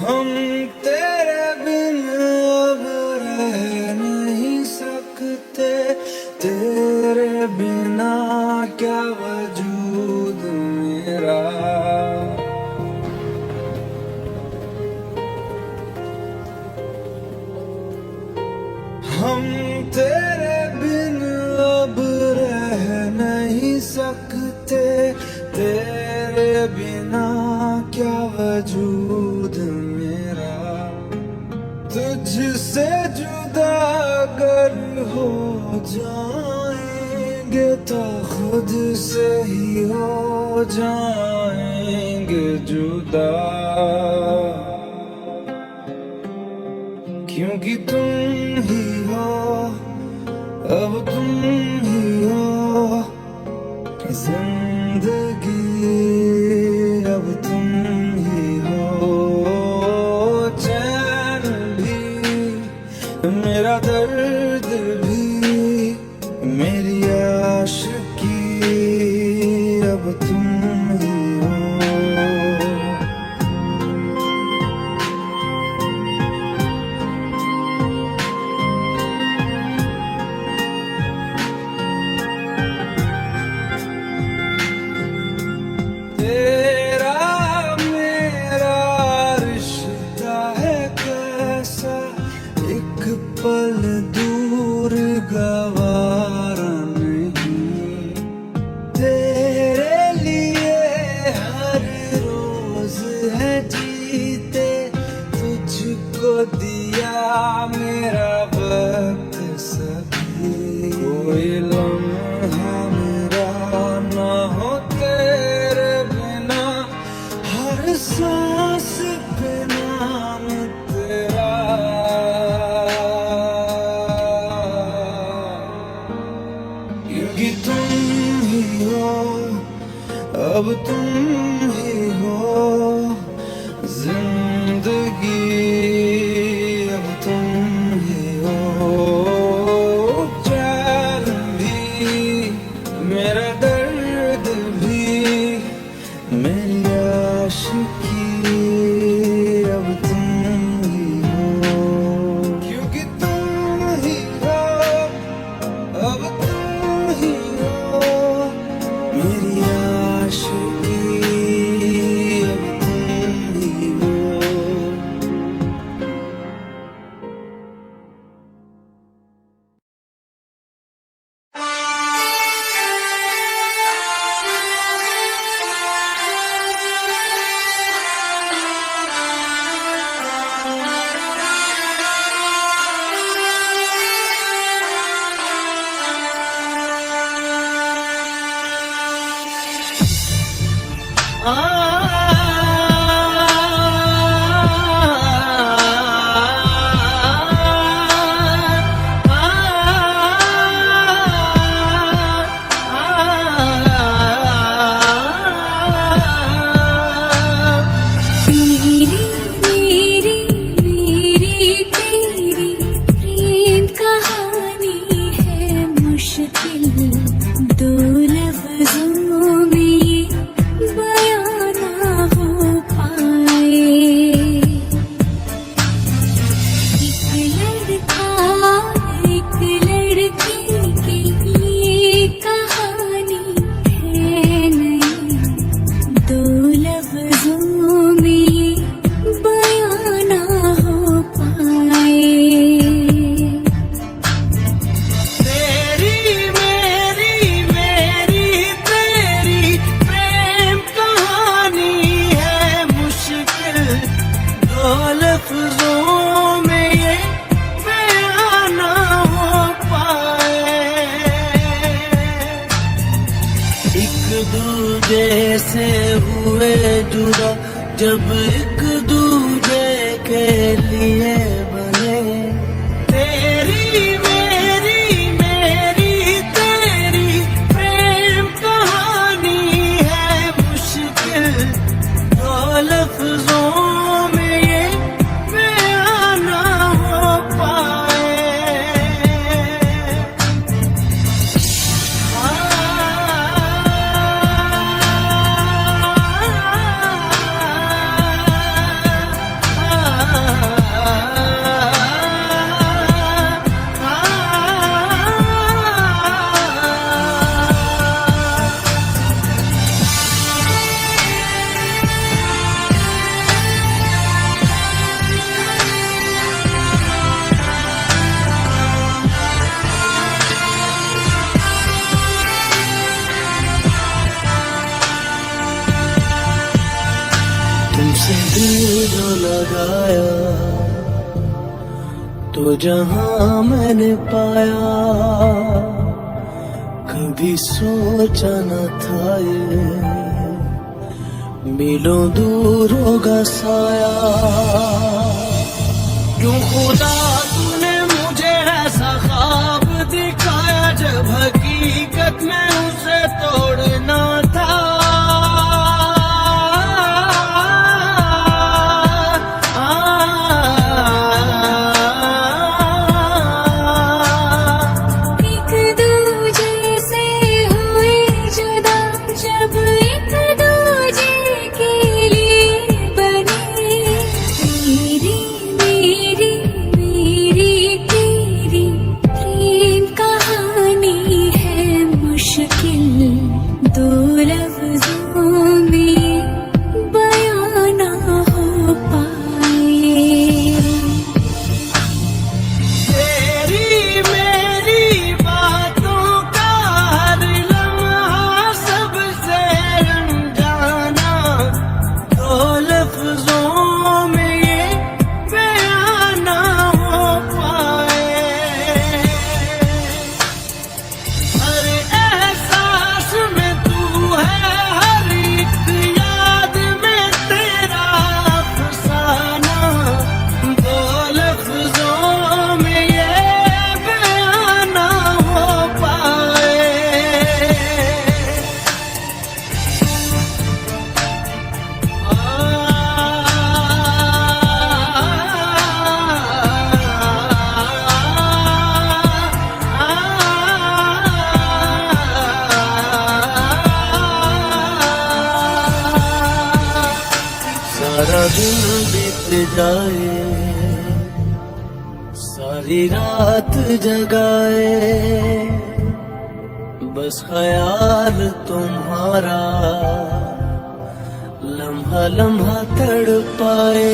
हम तेरे बिन अब रह नहीं सकते, तेरे बिना क्या वजूद मेरा। हम तेरे बिन अब रह नहीं सकते, तेरे बिना क्या वजूद मेरा। तुझसे जुदा अगर हो जाएंगे तो खुद से ही हो जाएंगे जुदा, क्योंकि तुम ही हो, अब तुम ही हो जिंदगी, अब तुम ही हो चैन भी, मेरा दर्द भी, मेरी आशिकी, अब तुम ही हो। पल दूर गवारा नहीं, तेरे लिए हर रोज है जीते, तुझको दिया मेरा वक्त सभी, कोई लम्हा मेरा ना हो तेरे बिना, हर सांस पे नाम तेरा, क्योंकि तुम ही हो, अब तुम ही हो जिंदगी, अब तुम ही हो चैन भी, मेरा दर्द भी, मेरी आशिकी, अब तुम ही हो, क्योंकि तुम ही हो, अब तुम ही हो मेरी आशिकी, अब तुम ही हो। दूजे से हुए जुदा, जब एक दूजे के लिए बने, तेरी मेरी मेरी तेरी प्रेम कहानी है मुश्किल, दो लफ्जों में ये बयां ना हो पाए। दिल जो लगाया तो जहां मैंने पाया कभी सोचा न था ये मीलों दूर होगा साया। क्यों खुदा तूने मुझे ऐसा ख्वाब दिखाया जब हकीकत में उसे तोड़ना था। सारा दिन बीत जाए सारी रात जगाए बस ख्याल तुम्हारा लम्हा लम्हा तड़पाए।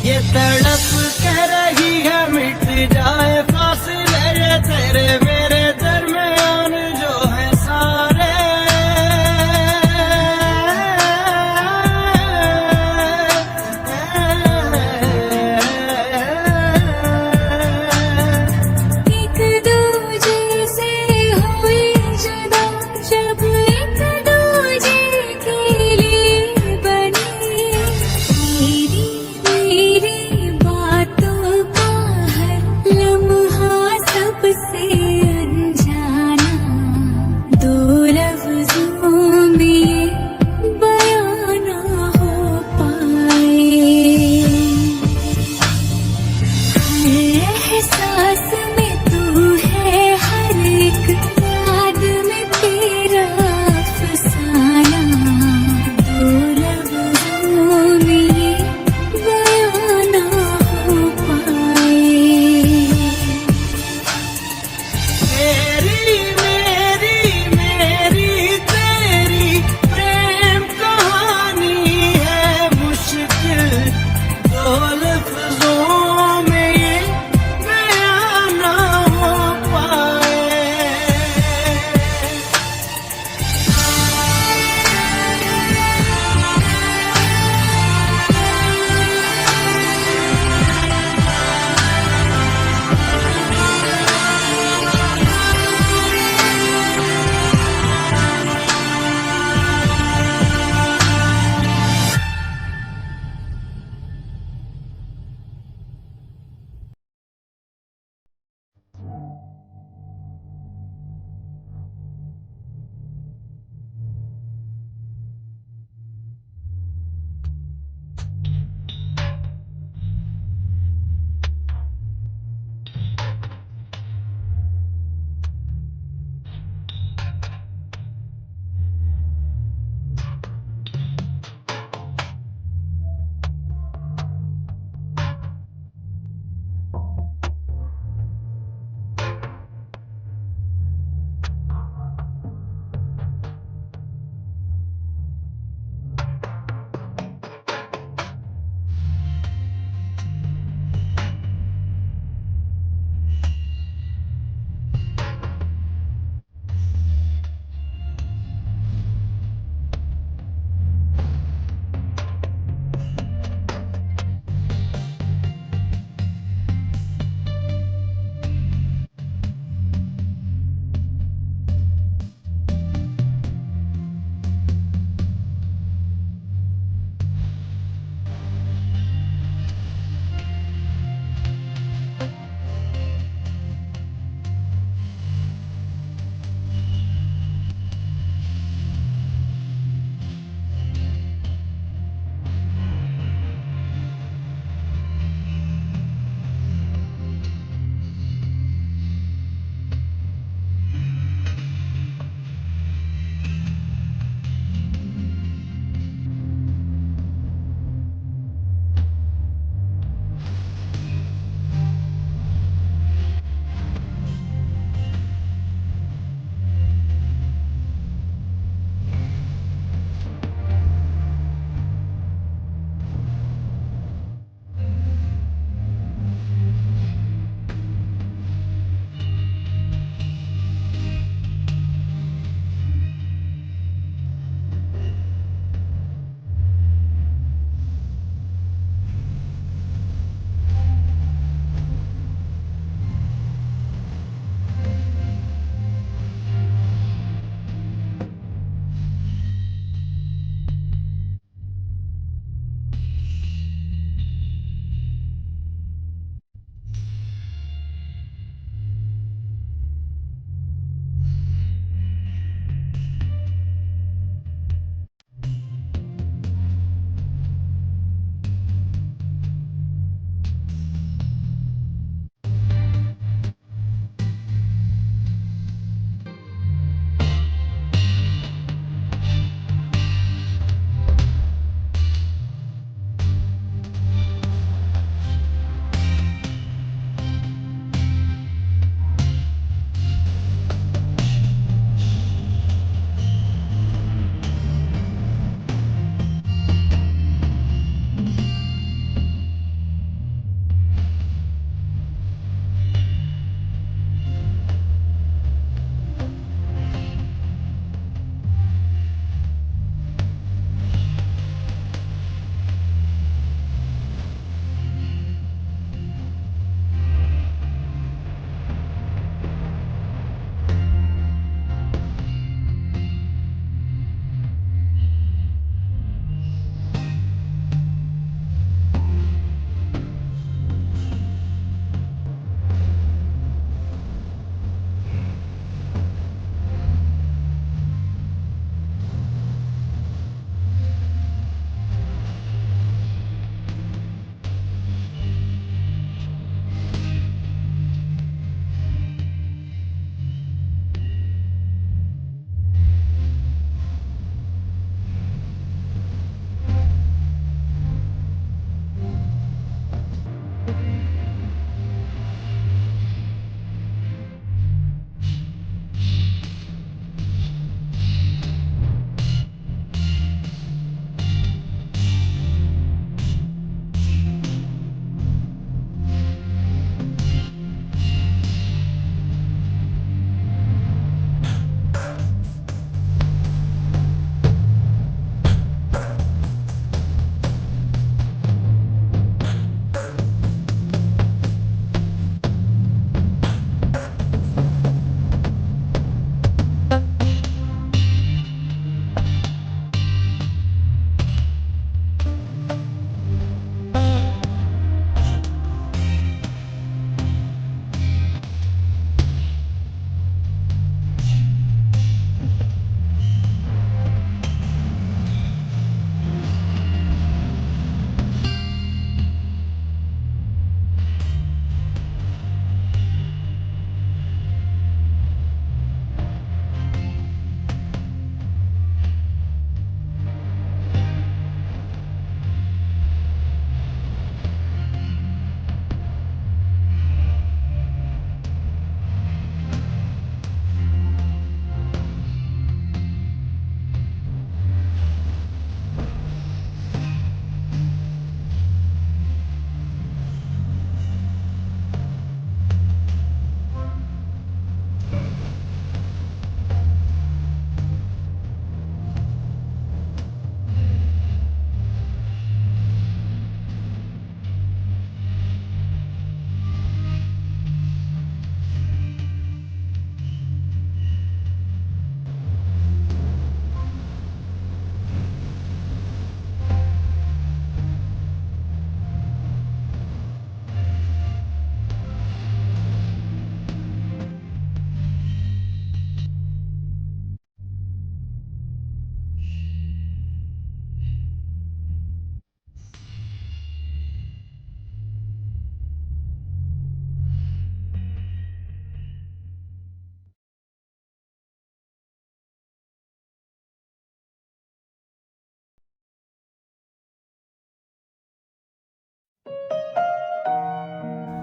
ये तड़प कह रही है मिट जाए फासले ये तेरे मेरे दरमियान जो है सारे। बातों का हर लम्हा सबसे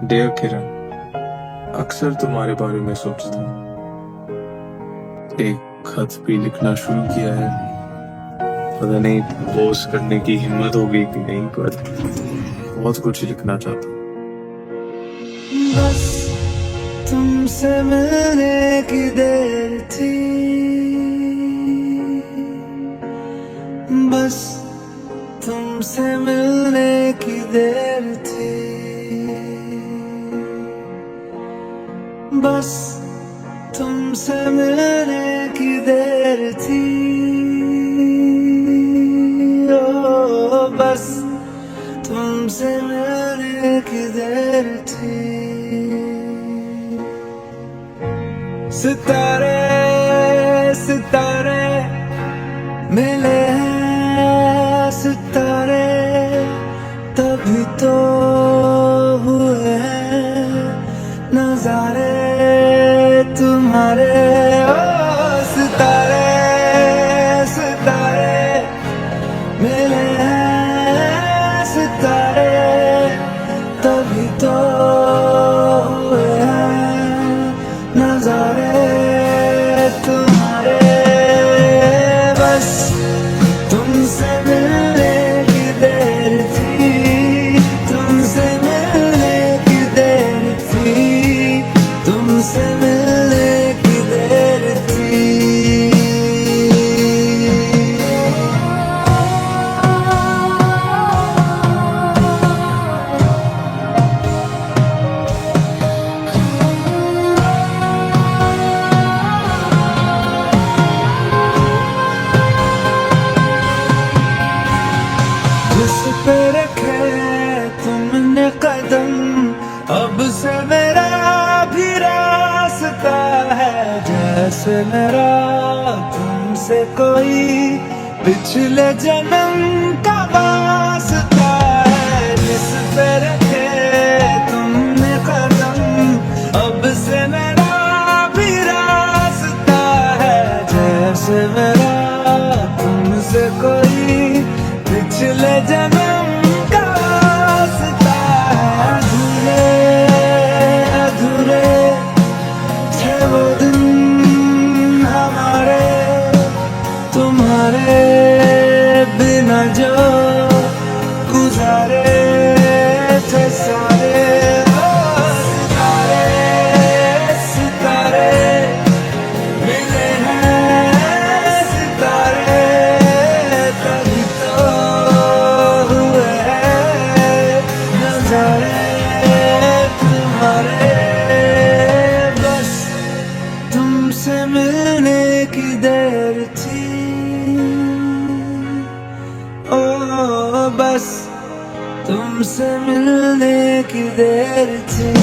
डियर किरण, अक्सर तुम्हारे बारे में सोचता हूँ। एक खत भी लिखना शुरू किया है, पता नहीं पोस्ट करने की हिम्मत होगी कि नहीं, पर बहुत कुछ लिखना चाहता हूँ। बस तुमसे मिलने की देर थी, बस तुमसे मिलने की देर थी, बस तुमसे मिलने की देर थी, ओ बस तुमसे मिलने की देर थी। सितारे सितारे मिले हैं, सितारे तभी तो हुए हैं नजारे तुम्हारे। ओ सितारे सितारे मिले हैं, सितारे तभी तो हुए हैं नजारे तुम्हारे। बस तुमसे मिलने की देर थी, तुमसे मिलने की देर थी, तुमसे मिलने की देर थी। जिस पे रखे तुमने कदम, अब से मेरा भी रास्ता है, जैसे मेरा तुमसे कोई पिछले जन्म का वास्ता है। जिस पे रखे तुमने कदम, अब से मेरा भी रास्ता है, जैसे मेरा तुमसे कोई पिछले जन्म का वास्ता है। अधूरे अधूरे थे वो दिन हमारे, तुम्हारे बिना जो गुजारे थे सारे। ओ सितारे सितारे मिले हैं, सितारे तभी तो हुए हैं नजारे तुम्हारे। बस तुमसे मिलने की देर थी, ओ बस तुमसे मिलने की देर थी।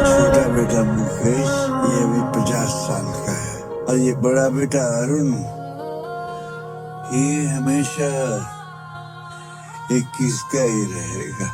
छोटा बेटा मुकेश ये भी 50 साल का है, और ये बड़ा बेटा अरुण ये हमेशा 21 का ही रहेगा।